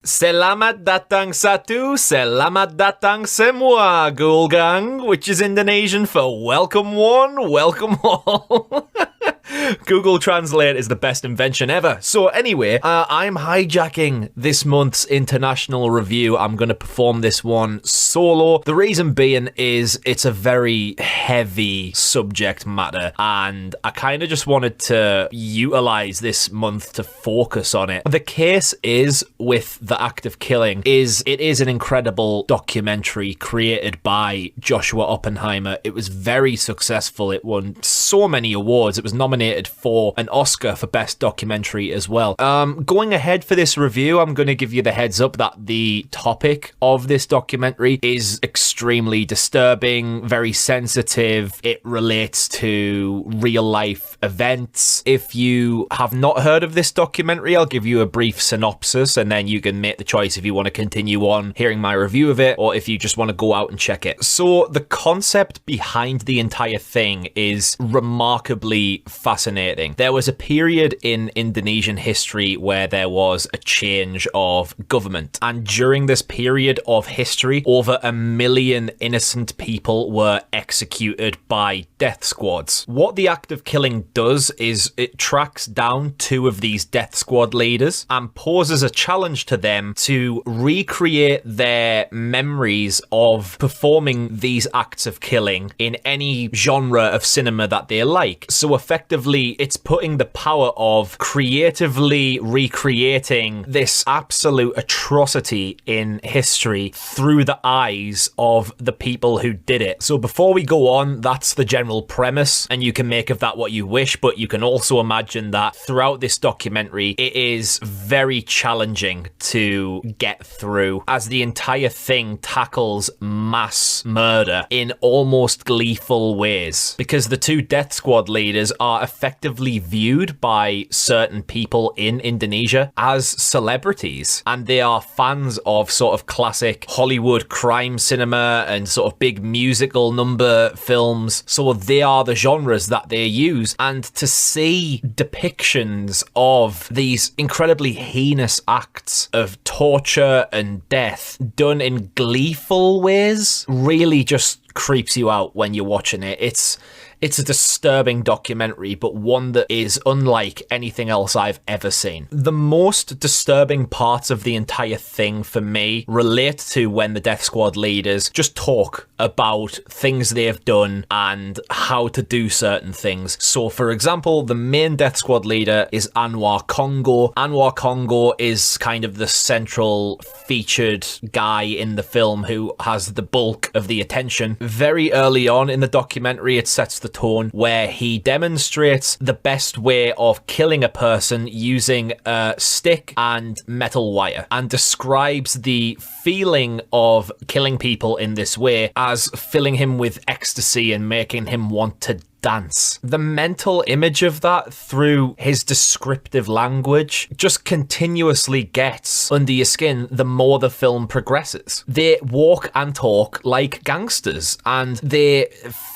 Selamat datang satu, selamat datang semua, Ghoul Gang, which is Indonesian for welcome one, welcome all. Google Translate is the best invention ever. So anyway, I'm hijacking this month's international review. I'm going to perform this one solo. The reason being is it's a very heavy subject matter, and I kind of just wanted to utilize this month to focus on it. The case is with the act of killing is it is an incredible documentary created by Joshua Oppenheimer. It was very successful. It won so many awards. It was nominated for an Oscar for Best Documentary as well. Going ahead for this review, I'm going to give you the heads up that the topic of this documentary is extremely disturbing, very sensitive. It relates to real life events. If you have not heard of this documentary, I'll give you a brief synopsis and then you can make the choice if you want to continue on hearing my review of it or if you just want to go out and check it. So the concept behind the entire thing is remarkably fascinating. There was a period in Indonesian history where there was a change of government, and during this period of history, over 1 million innocent people were executed by death squads. What the act of killing does is it tracks down 2 of these death squad leaders and poses a challenge to them to recreate their memories of performing these acts of killing in any genre of cinema that they like. So effectively, it's putting the power of creatively recreating this absolute atrocity in history through the eyes of the people who did it. So before we go on, that's the general premise, and you can make of that what you wish, but you can also imagine that throughout this documentary, it is very challenging to get through, as the entire thing tackles mass murder in almost gleeful ways, because the 2 death squad leaders are effectively viewed by certain people in Indonesia as celebrities, and they are fans of sort of classic Hollywood crime cinema and sort of big musical number films. So they are the genres that they use, and to see depictions of these incredibly heinous acts of torture and death done in gleeful ways really just creeps you out when you're watching it. It's a disturbing documentary, but one that is unlike anything else I've ever seen. The most disturbing parts of the entire thing for me relate to when the Death Squad leaders just talk about things they've done and how to do certain things. So, for example, the main Death Squad leader is Anwar Congo. Anwar Congo is kind of the central featured guy in the film who has the bulk of the attention. Very early on in the documentary, it sets the tone where he demonstrates the best way of killing a person using a stick and metal wire, and describes the feeling of killing people in this way as filling him with ecstasy and making him want to dance. The mental image of that through his descriptive language just continuously gets under your skin the more the film progresses. They walk and talk like gangsters, and they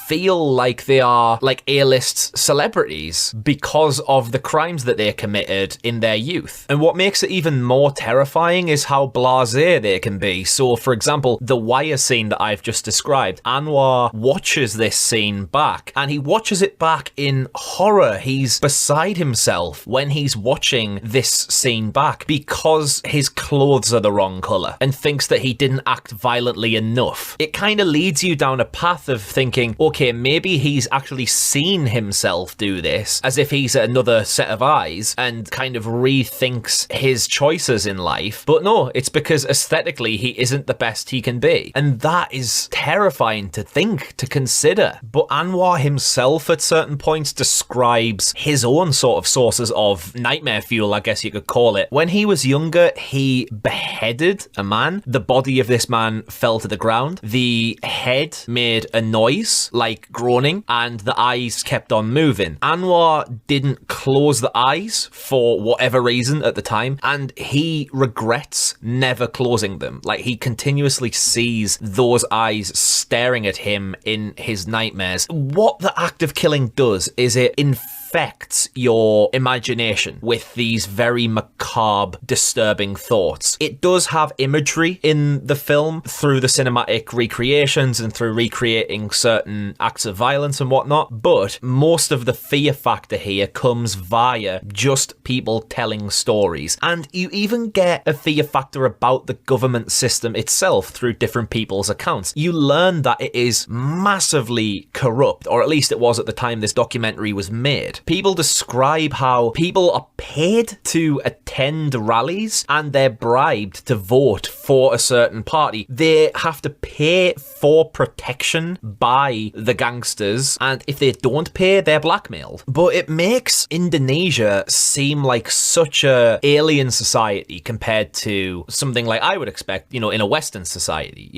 feel like they are like A-list celebrities because of the crimes that they committed in their youth. And what makes it even more terrifying is how blasé they can be. So, for example, the wire scene that I've just described, Anwar watches this scene back, and he watches it back in horror. He's beside himself when he's watching this scene back because his clothes are the wrong colour and thinks that he didn't act violently enough. It kind of leads you down a path of thinking, okay, maybe he's actually seen himself do this as if he's another set of eyes and kind of rethinks his choices in life. But no, it's because aesthetically he isn't the best he can be. And that is terrifying to think, to consider. But Anwar himself at certain points describes his own sort of sources of nightmare fuel, I guess you could call it. When he was younger, he beheaded a man. The body of this man fell to the ground. The head made a noise like groaning, and the eyes kept on moving. Anwar didn't close the eyes for whatever reason at the time, and he regrets never closing them. Like, he continuously sees those eyes staring at him in his nightmares. What the act of killing does is it infuriates infects your imagination with these very macabre, disturbing thoughts. It does have imagery in the film through the cinematic recreations and through recreating certain acts of violence and whatnot, but most of the fear factor here comes via just people telling stories. And you even get a fear factor about the government system itself through different people's accounts. You learn that it is massively corrupt, or at least it was at the time this documentary was made. People describe how people are paid to attend rallies and they're bribed to vote for a certain party. They have to pay for protection by the gangsters, and if they don't pay, they're blackmailed. But it makes Indonesia seem like such a alien society compared to something like I would expect, in a Western society.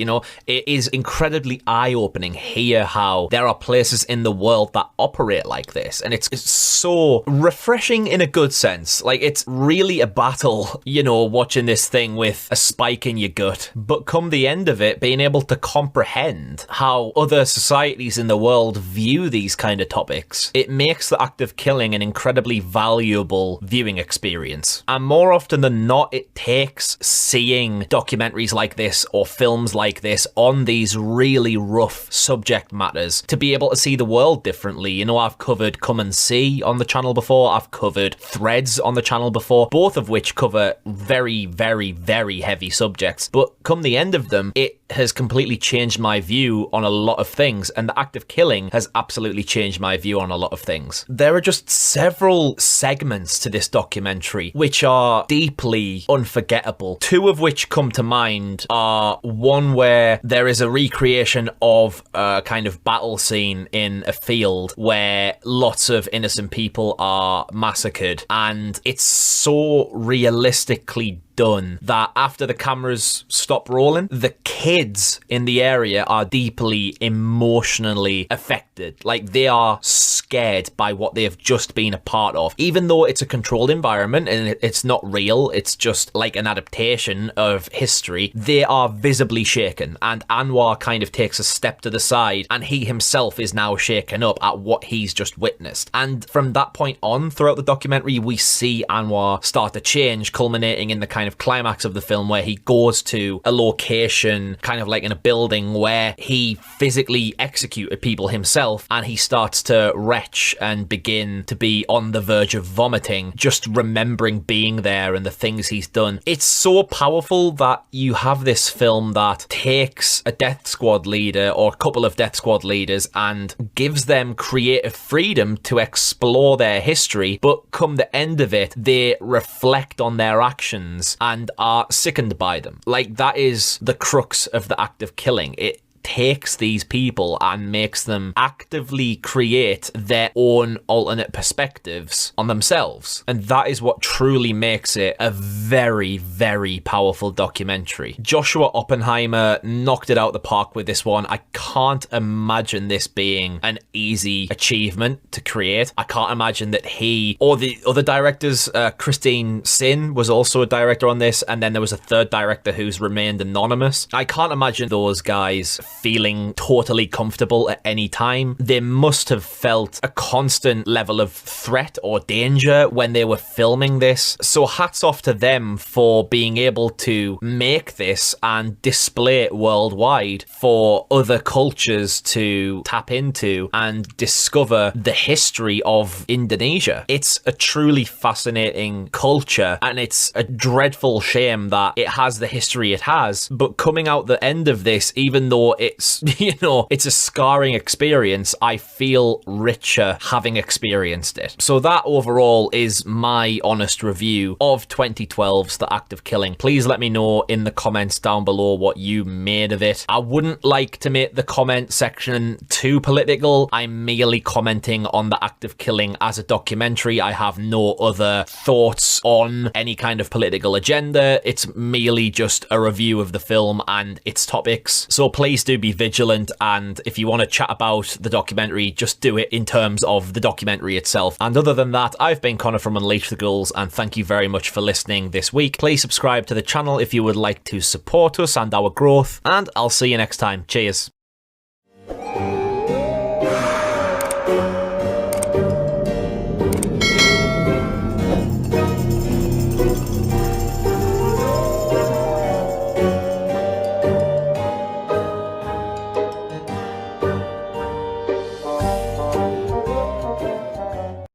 It is incredibly eye-opening here how there are places in the world that operate like this, and it's so refreshing in a good sense. Like, it's really a battle, watching this thing with a spike in your gut, but come the end of it, being able to comprehend how other societies in the world view these kind of topics, it makes the act of killing an incredibly valuable viewing experience. And more often than not, it takes seeing documentaries like this or films like this on these really rough subject matters to be able to see the world differently. I've covered Come and See on the channel before, I've covered Threads on the channel before, both of which cover very, very, very heavy subjects, but come the end of them, it has completely changed my view on a lot of things, and the act of killing has absolutely changed my view on a lot of things. There are just several segments to this documentary which are deeply unforgettable. Two of which come to mind are one where there is a recreation of a kind of battle scene in a field where lots of innocent people are massacred, and it's so realistically done that after the cameras stop rolling, the kids in the area are deeply emotionally affected. Like, they are scared by what they have just been a part of. Even though it's a controlled environment and it's not real, it's just like an adaptation of history, they are visibly shaken. And Anwar kind of takes a step to the side, and he himself is now shaken up at what he's just witnessed. And from that point on, throughout the documentary, we see Anwar start to change, culminating in the kind of climax of the film where he goes to a location kind of like in a building where he physically executed people himself, and he starts to retch and begin to be on the verge of vomiting, just remembering being there and the things he's done. It's so powerful that you have this film that takes a death squad leader or a couple of death squad leaders and gives them creative freedom to explore their history, but come the end of it, they reflect on their actions and are sickened by them. Like, that is the crux of the act of killing. It takes these people and makes them actively create their own alternate perspectives on themselves. And that is what truly makes it a very, very powerful documentary. Joshua Oppenheimer knocked it out the park with this one. I can't imagine this being an easy achievement to create. I can't imagine that he or the other directors, Christine Sin was also a director on this, and then there was a third director who's remained anonymous. I can't imagine those guys feeling totally comfortable at any time. They must have felt a constant level of threat or danger when they were filming this. So hats off to them for being able to make this and display it worldwide for other cultures to tap into and discover the history of Indonesia. It's a truly fascinating culture, and it's a dreadful shame that it has the history it has. But coming out the end of this, even though it's, it's a scarring experience, I feel richer having experienced it. So that overall is my honest review of 2012's The Act of Killing. Please let me know in the comments down below what you made of it. I wouldn't like to make the comment section too political. I'm merely commenting on The Act of Killing as a documentary. I have no other thoughts on any kind of political agenda. It's merely just a review of the film and its topics. So please do be vigilant, and if you want to chat about the documentary, just do it in terms of the documentary itself. And other than that, I've been Connor from Unleash the Ghouls, and thank you very much for listening this week. Please subscribe to the channel if you would like to support us and our growth, and I'll see you next time. Cheers.